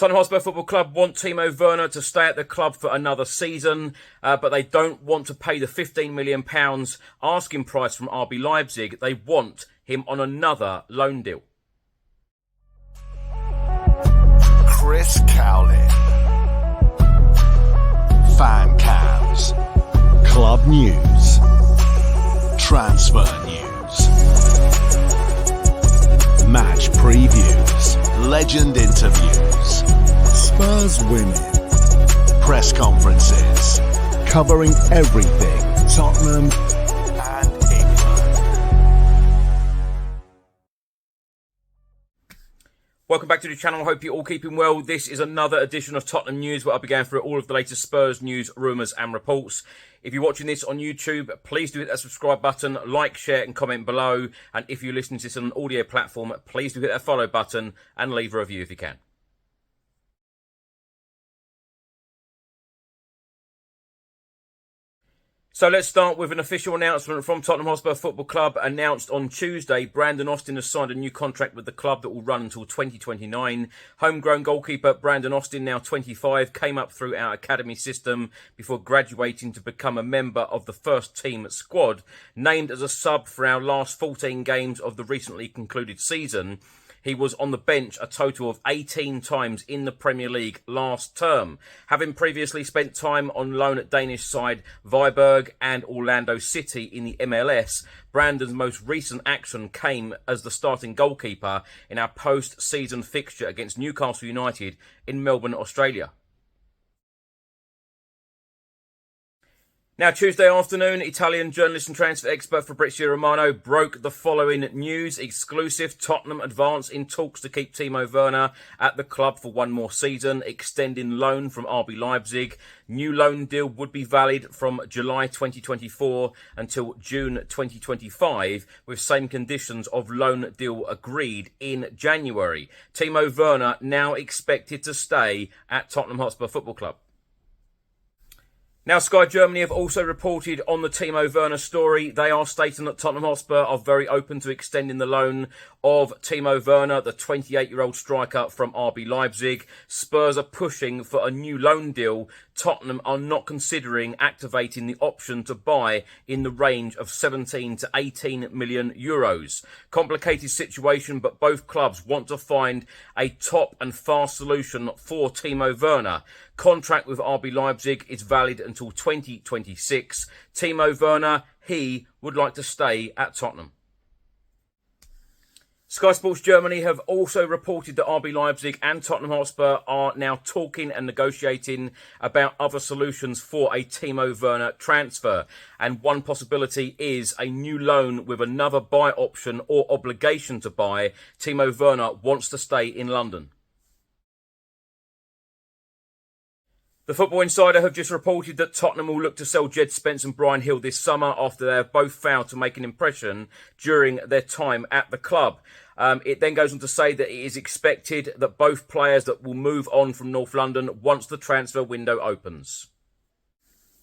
Tottenham Hotspur Football Club want Timo Werner to stay at the club for another season, but they don't want to pay the £15 million asking price from RB Leipzig. They want him on another loan deal. Chris Cowlin. Fan cams. Club news. Transfer news. Match previews. Legend interviews. Spurs winning. Press conferences. Covering everything Tottenham and England. Welcome back to the channel. I hope you're all keeping well. This is another edition of Tottenham News where I'll be going through all of the latest Spurs news, rumours and reports. If you're watching this on YouTube, please do hit that subscribe button, like, share and comment below. And if you're listening to this on an audio platform, please do hit that follow button and leave a review if you can. So let's start with an official announcement from Tottenham Hotspur Football Club. Announced on Tuesday, Brandon Austin has signed a new contract with the club that will run until 2029. Homegrown goalkeeper Brandon Austin, now 25, came up through our academy system before graduating to become a member of the first team squad. Named as a sub for our last 14 games of the recently concluded season, he was on the bench a total of 18 times in the Premier League last term. Having previously spent time on loan at Danish side Viborg and Orlando City in the MLS, Brandon's most recent action came as the starting goalkeeper in our post-season fixture against Newcastle United in Melbourne, Australia. Now, Tuesday afternoon, Italian journalist and transfer expert Fabrizio Romano broke the following news. Exclusive: Tottenham advance in talks to keep Timo Werner at the club for one more season, extending loan from RB Leipzig. New loan deal would be valid from July 2024 until June 2025, with same conditions of loan deal agreed in January. Timo Werner now expected to stay at Tottenham Hotspur Football Club. Now, Sky Germany have also reported on the Timo Werner story. They are stating that Tottenham Hotspur are very open to extending the loan of Timo Werner, the 28-year-old striker from RB Leipzig. Spurs are pushing for a new loan deal. Tottenham are not considering activating the option to buy in the range of 17 to 18 million euros. Complicated situation, but both clubs want to find a top and fast solution for Timo Werner. Contract with RB Leipzig is valid until 2026. Timo Werner, he would like to stay at Tottenham. Sky Sports Germany have also reported that RB Leipzig and Tottenham Hotspur are now talking and negotiating about other solutions for a Timo Werner transfer. And one possibility is a new loan with another buy option or obligation to buy. Timo Werner wants to stay in London. The Football Insider have just reported that Tottenham will look to sell Jed Spence and Bryan Hill this summer after they have both failed to make an impression during their time at the club. It then goes on to say that it is expected that both players that will move on from North London once the transfer window opens.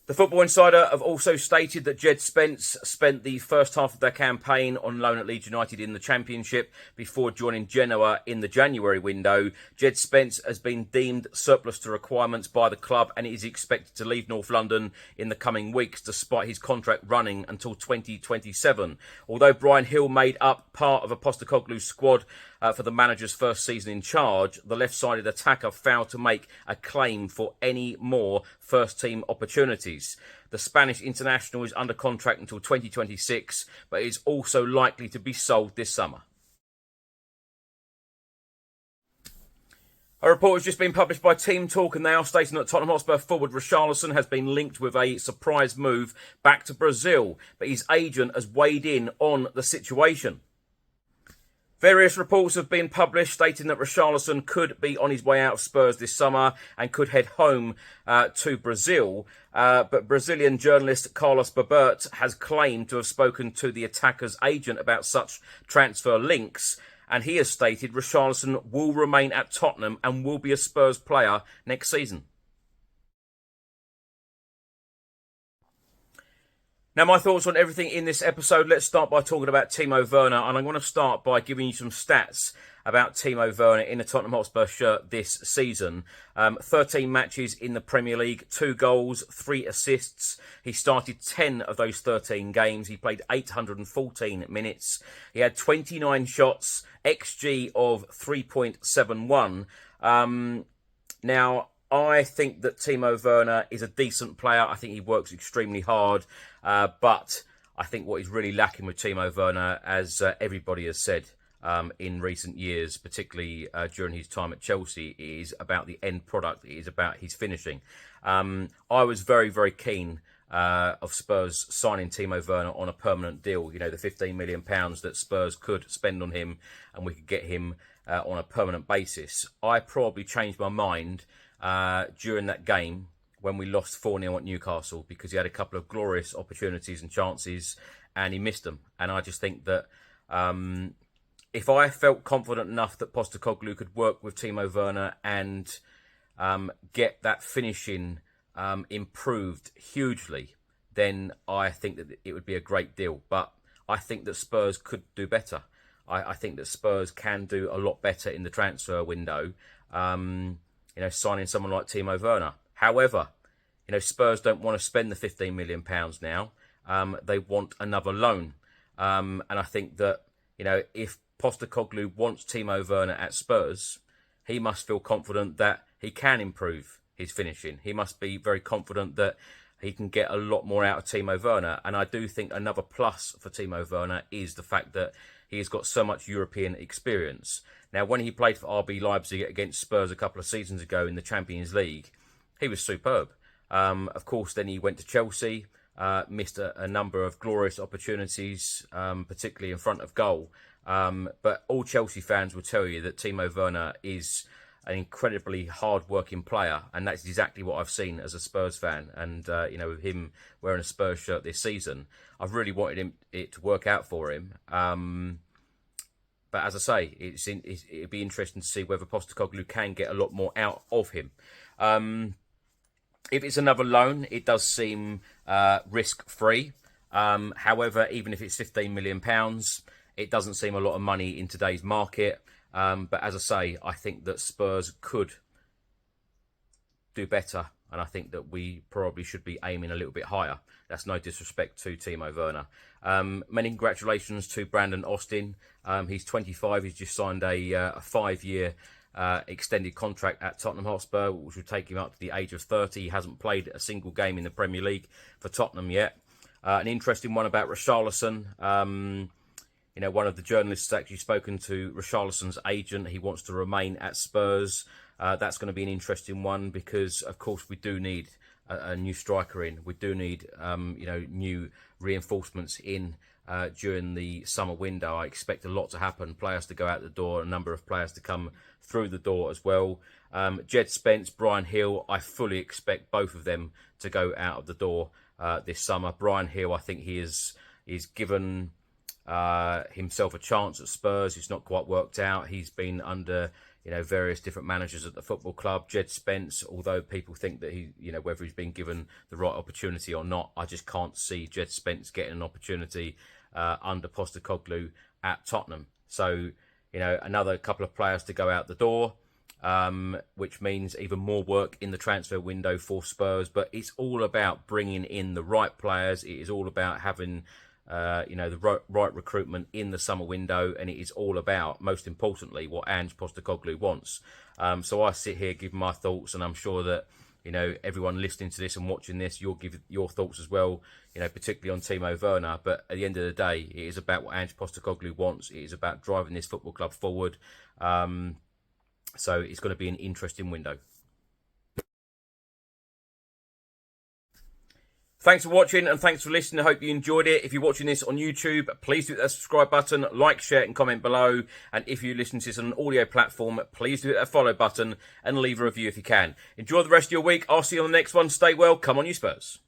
The Football Insider have also stated that Jed Spence spent the first half of their campaign on loan at Leeds United in the Championship before joining Genoa in the January window. Jed Spence has been deemed surplus to requirements by the club and is expected to leave North London in the coming weeks despite his contract running until 2027. Although Bryan Hill made up part of a Postecoglou's squad for the manager's first season in charge, the left-sided attacker failed to make a claim for any more first-team opportunities. The Spanish international is under contract until 2026, but is also likely to be sold this summer. A report has just been published by Team Talk, and they are stating that Tottenham Hotspur forward Richarlison has been linked with a surprise move back to Brazil, but his agent has weighed in on the situation. Various reports have been published stating that Richarlison could be on his way out of Spurs this summer and could head home to Brazil. But Brazilian journalist Carlos Babert has claimed to have spoken to the attacker's agent about such transfer links. And he has stated Richarlison will remain at Tottenham and will be a Spurs player next season. Now, my thoughts on everything in this episode. Let's start by talking about Timo Werner, and I'm going to start by giving you some stats about Timo Werner in the Tottenham Hotspur shirt this season. 13 matches in the Premier League, 2 goals, 3 assists. He started 10 of those 13 games. He played 814 minutes. He had 29 shots, XG of 3.71. Now, I think that Timo Werner is a decent player. I think he works extremely hard. But I think what is really lacking with Timo Werner, as everybody has said in recent years, particularly during his time at Chelsea, is about the end product. It is about his finishing. I was very, very keen of Spurs signing Timo Werner on a permanent deal. You know, the £15 million that Spurs could spend on him and we could get him on a permanent basis. I probably changed my mind during that game when we lost 4-0 at Newcastle, because he had a couple of glorious opportunities and chances and he missed them. And I just think that if I felt confident enough that Postecoglou could work with Timo Werner and get that finishing improved hugely, then I think that it would be a great deal. But I think that Spurs could do better. I think that Spurs can do a lot better in the transfer window, signing someone like Timo Werner. However, Spurs don't want to spend the £15 million now. They want another loan. And I think that, if Postecoglou wants Timo Werner at Spurs, he must feel confident that he can improve his finishing. He must be very confident that he can get a lot more out of Timo Werner. And I do think another plus for Timo Werner is the fact that he has got so much European experience. Now, when he played for RB Leipzig against Spurs a couple of seasons ago in the Champions League, he was superb. Of course, then he went to Chelsea, missed a number of glorious opportunities, particularly in front of goal. But all Chelsea fans will tell you that Timo Werner is an incredibly hard-working player, and that's exactly what I've seen as a Spurs fan. And with him wearing a Spurs shirt this season, I've really wanted it to work out for him. But as I say, it'd be interesting to see whether Postecoglou can get a lot more out of him. If it's another loan, it does seem risk-free. However, even if it's £15 million, it doesn't seem a lot of money in today's market. But as I say, I think that Spurs could do better. And I think that we probably should be aiming a little bit higher. That's no disrespect to Timo Werner. Many congratulations to Brandon Austin. He's 25. He's just signed a 5-year extended contract at Tottenham Hotspur, which will take him up to the age of 30. He hasn't played a single game in the Premier League for Tottenham yet. An interesting one about Richarlison. One of the journalists has actually spoken to Richarlison's agent. He wants to remain at Spurs. That's going to be an interesting one because, of course, we do need a new striker in. We do need, new reinforcements in during the summer window. I expect a lot to happen. Players to go out the door, a number of players to come through the door as well. Jed Spence, Brian Hill, I fully expect both of them to go out of the door this summer. Brian Hill, I think he is given himself a chance at Spurs. It's not quite worked out. He's been under various different managers at the football club. Jed Spence, although people think that he, whether he's been given the right opportunity or not, I just can't see Jed Spence getting an opportunity under Postecoglou at Tottenham. So, another couple of players to go out the door, which means even more work in the transfer window for Spurs. But it's all about bringing in the right players. It is all about having the right recruitment in the summer window, and it is all about, most importantly, what Ange Postecoglou wants. So I sit here giving my thoughts, and I'm sure that everyone listening to this and watching this, you'll give your thoughts as well, particularly on Timo Werner. But at the end of the day, it is about what Ange Postecoglou wants. It is about driving this football club forward. So it's going to be an interesting window. Thanks for watching and thanks for listening. I hope you enjoyed it. If you're watching this on YouTube, please do hit that subscribe button, like, share and comment below. And if you listen to this on an audio platform, please do hit that follow button and leave a review if you can. Enjoy the rest of your week. I'll see you on the next one. Stay well. Come on, you Spurs.